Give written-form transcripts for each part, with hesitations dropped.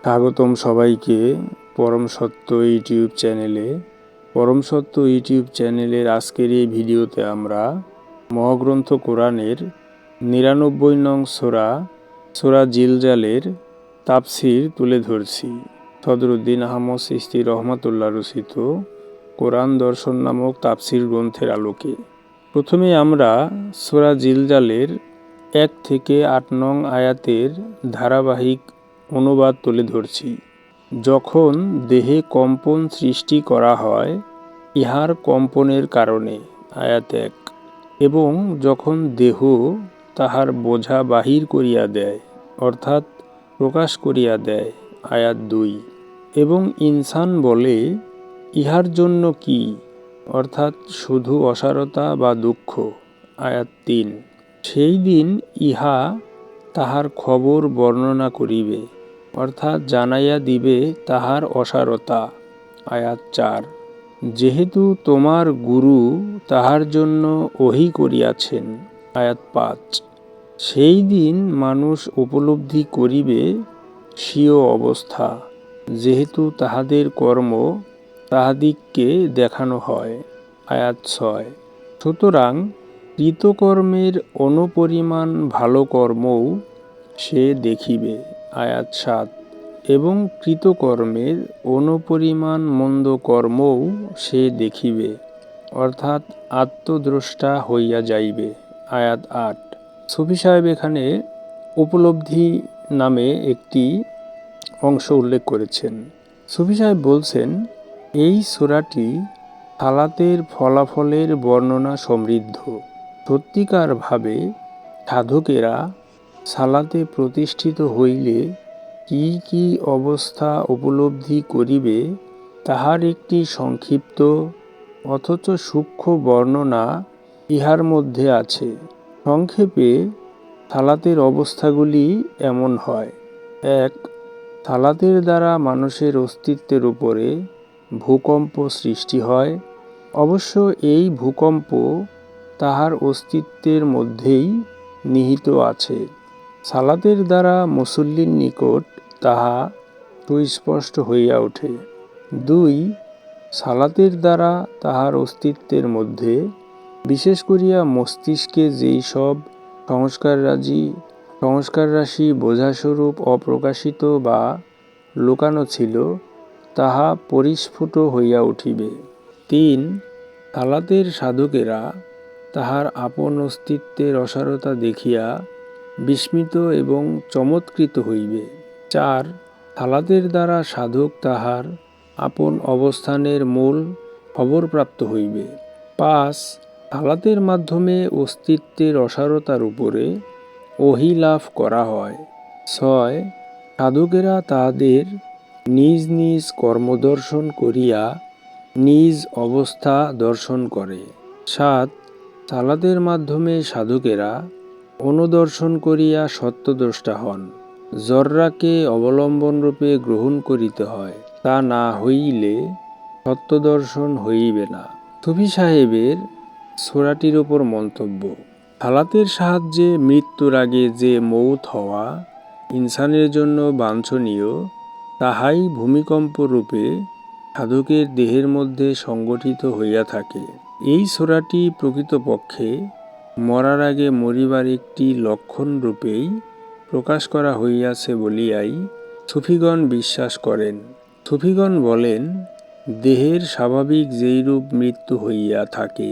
স্বাগতম সবাইকে পরম সত্য ইউটিউব চ্যানেলে। পরম সত্য ইউটিউব চ্যানেলের আজকের এই ভিডিওতে আমরা মহাগ্রন্থ কোরআনের ৯৯ নং সূরা জিলজালের তাফসির তুলে ধরছি। সদরুদ্দীন আহমদ চিশতি রহমাতুল্লাহ রচিত কোরআন দর্শন নামক তাফসির গ্রন্থের আলোকে প্রথমে আমরা সূরা জিলজালের ১ থেকে ৮ নং আয়াতের ধারাবাহিক অনুবাদ তুলে ধরছি। যখন দেহে কম্পন সৃষ্টি করা হয় ইহার কম্পনের কারণে, আয়াত ১, এবং যখন দেহ তাহার বোঝা বাহির করিয়া দেয় অর্থাৎ প্রকাশ করিয়া দেয়, আয়াত ২, এবং ইনসান বলে ইহার জন্য কি, অর্থাৎ শুধু অসারতা বা দুঃখ, আয়াত ৩, সেই দিন ইহা তাহার খবর বর্ণনা করিবে অর্থাৎ জানাইয়া দিবে তাহার অসারতা, আয়াত ৪, যেহেতু তোমার গুরু তাহার জন্য ওহী করিয়াছেন, আয়াত ৫, সেই দিন মানুষ উপলব্ধি করিবে স্বীয় অবস্থা, যেহেতু তাহাদের কর্ম তাহাদিগকে দেখানো হয়, আয়াত ৬, সুতরাং কৃতকর্মের অনুপরিমাণ ভালো কর্মও সে দেখিবে, আয়াত ৭, এবং কৃতকর্মের অনুপরিমাণ মন্দ কর্মও সে দেখিবে অর্থাৎ আত্মদ্রষ্টা হইয়া যাইবে, আয়াত ৮। সুফি সাহেব এখানে উপলব্ধি নামে একটি অংশ উল্লেখ করেছেন। সুফি সাহেব বলছেন, এই সূরাটি সালাতের ফলাফলের বর্ণনা সমৃদ্ধ। সত্যিকারভাবে সাধকেরা সালাতে প্রতিষ্ঠিত হইলে কি কি অবস্থা উপলব্ধি করিবে তাহার একটি সংক্ষিপ্ত অথচ সূক্ষ্ম বর্ণনা ইহার মধ্যে আছে। সংক্ষেপে সালাতের অবস্থাগুলি এমন হয়: ১. সালাতের দ্বারা মানুষের অস্তিত্বের উপরে ভূকম্প সৃষ্টি হয়। অবশ্য এই ভূকম্প তাহার অস্তিত্বের মধ্যেই নিহিত আছে। সালাতের দ্বারা মুসল্লির নিকট তাহা সুস্পষ্ট হইয়া ওঠে। ২. সালাতের দ্বারা তাহার অস্তিত্বের মধ্যে, বিশেষ করিয়া মস্তিষ্কে যেই সব সংস্কাররাশি বোঝাস্বরূপ অপ্রকাশিত বা লুকানো ছিল, তাহা পরিস্ফুট হইয়া উঠিবে। ৩. সালাতের সাধকেরা তাহার আপন অস্তিত্বের অসারতা দেখিয়া বিস্মিত এবং চমৎকৃত হইবে। ৪. সালাতের দ্বারা সাধক তাহার আপন অবস্থানের মূল খবরপ্রাপ্ত হইবে। ৫. সালাতের মাধ্যমে অস্তিত্বের অসারতার উপরে ওহী লাভ করা হয়। ৬. সাধকেরা তাহাদের নিজ নিজ কর্মদর্শন করিয়া নিজ অবস্থা দর্শন করে। ৭. সালাতের মাধ্যমে সাধকেরা অনুদর্শন করিয়া সত্যদ্রষ্টা হন। জররাকে অবলম্বনরূপে গ্রহণ করিতে হয়, তা না হইলে সত্যদর্শন হইবে না। সুফি সাহেবের সূরাটির উপর মন্তব্য: সালাতের সাহায্যে মৃত্যুর আগে যে মৌত হওয়া ইনসানের জন্য বাঞ্ছনীয়, তাহাই ভূমিকম্পরূপে সাধকের দেহের মধ্যে সংগঠিত হইয়া থাকে। এই সূরাটি প্রকৃতপক্ষে মরার আগে মরিবার একটি লক্ষণরূপেই প্রকাশ করা হইয়াছে বলিয়াই সুফিগণ বিশ্বাস করেন। সুফিগণ বলেন, দেহের স্বাভাবিক যেইরূপ মৃত্যু হইয়া থাকে,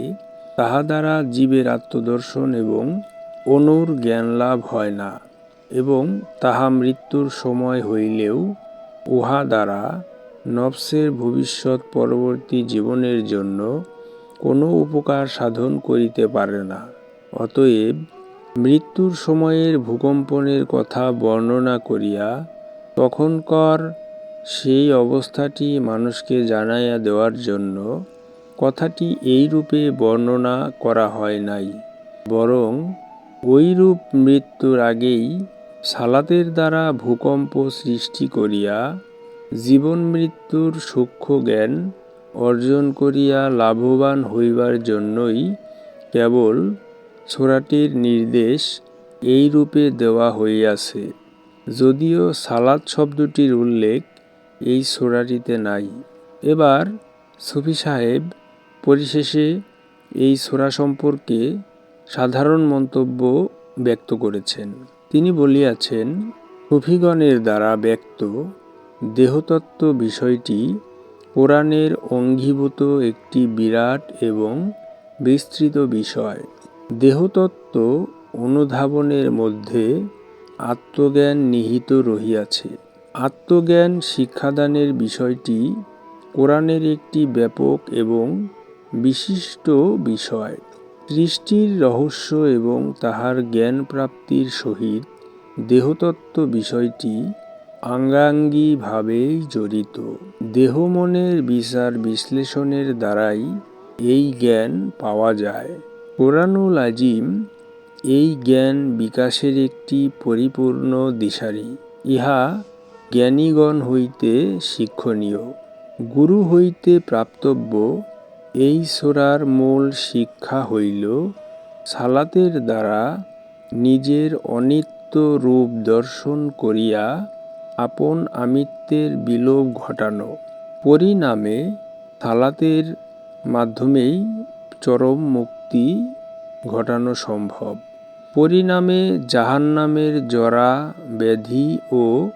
তাহা দ্বারা জীবের আত্মদর্শন এবং অনুর জ্ঞানলাভ হয় না, এবং তাহা মৃত্যুর সময় হইলেও উহা দ্বারা নফসের ভবিষ্যৎ পরবর্তী জীবনের জন্য কোনো উপকার সাধন করিতে পারে না। অতএব মৃত্যুর সময়ের ভূকম্পনের কথা বর্ণনা করিয়া তখনকার সেই অবস্থাটি মানুষকে জানাইয়া দেওয়ার জন্য কথাটি এইরূপে বর্ণনা করা হয় নাই, বরং ঐরূপ মৃত্যুর আগেই সালাতের দ্বারা ভূকম্প সৃষ্টি করিয়া জীবন মৃত্যুর সূক্ষ্ম জ্ঞান অর্জন করিয়া লাভবান হইবার জন্যই কেবল সূরাটির নির্দেশ এইরূপে দেওয়া হইয়াছে। যদিও সালাত শব্দটির উল্লেখ এই সূরাটিতে নাই। এবার সুফি সাহেব পরিশেষে এই সূরা সম্পর্কে সাধারণ মন্তব্য ব্যক্ত করেছেন। তিনি বলিয়াছেন, সুফিগণের দ্বারা ব্যক্ত দেহতত্ত্ব বিষয়টি কোরআনের অঙ্গীভূত একটি বিরাট এবং বিস্তৃত বিষয়। দেহতত্ত্ব অনুধাবনের মধ্যে আত্মজ্ঞান নিহিত রহিয়াছে। আত্মজ্ঞান শিক্ষাদানের বিষয়টি কোরআনের একটি ব্যাপক এবং বিশিষ্ট বিষয়। সৃষ্টির রহস্য এবং তাহার জ্ঞান প্রাপ্তির সহিত দেহতত্ত্ব বিষয়টি অঙ্গাঙ্গিভাবেই জড়িত। দেহ-মনের বিচার বিশ্লেষণের দ্বারাই এই জ্ঞান পাওয়া যায়। কোরআনুল আজিম এই জ্ঞান বিকাশের একটি পরিপূর্ণ দিশারি। ইহা জ্ঞানীগণ হইতে শিক্ষণীয়। গুরু হইতে প্রাপ্তব্য এই সূরার মূল শিক্ষা হইল সালাতের দ্বারা নিজের অনিত্য রূপ দর্শন করিয়া আপন আমিত্বের বিলোপ ঘটানো। পরিণামে সালাতের মাধ্যমেই চরম মুক্তি ঘটানো সম্ভব। পরিণামে জাহান্নামের জরা ব্যাধি ও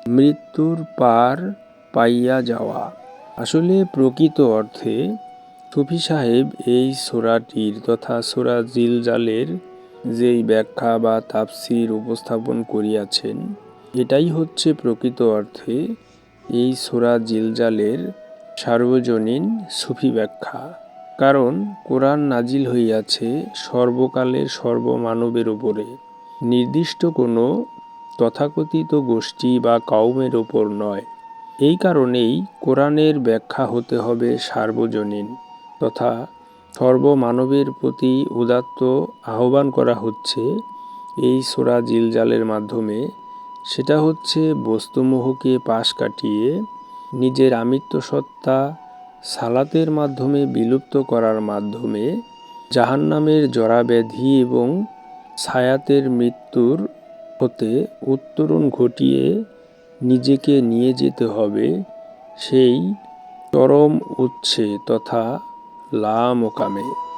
মৃত্যুর পার পাইয়া যাওয়া। আসলে প্রকৃত অর্থে সুফি সাহেব এই সূরাটির তথা সূরা জিলজালের যেই ব্যাখ্যা বা তাফসির উপস্থাপন করিয়াছেন, এটাই হচ্ছে প্রকৃত অর্থে এই সূরা জিলজালের সার্বজনীন সুফি ব্যাখ্যা। কারণ কোরআন নাজিল হইয়াছে সর্বকালের সর্বমানবের উপরে, নির্দিষ্ট কোনো তথাকথিত গোষ্ঠী বা কওমের উপর নয়। এই কারণেই কোরআনের ব্যাখ্যা হতে হবে সার্বজনীন তথা সর্বমানবের প্রতি উদাত্ত আহ্বান করা হচ্ছে এই সূরা জিলজালের মাধ্যমে। সেটা হচ্ছে বস্তুমোহকে পাশ কাটিয়ে নিজের আমিত্বসত্তা সালাতের মাধ্যমে বিলুপ্ত করার মাধ্যমে জাহান্নামের জরাব্যাধি এবং ছায়াতের মৃত্যুর হতে উত্তরণ ঘটিয়ে নিজেকে নিয়ে যেতে হবে সেই চরম উচ্ছে তথা লা মোকামে।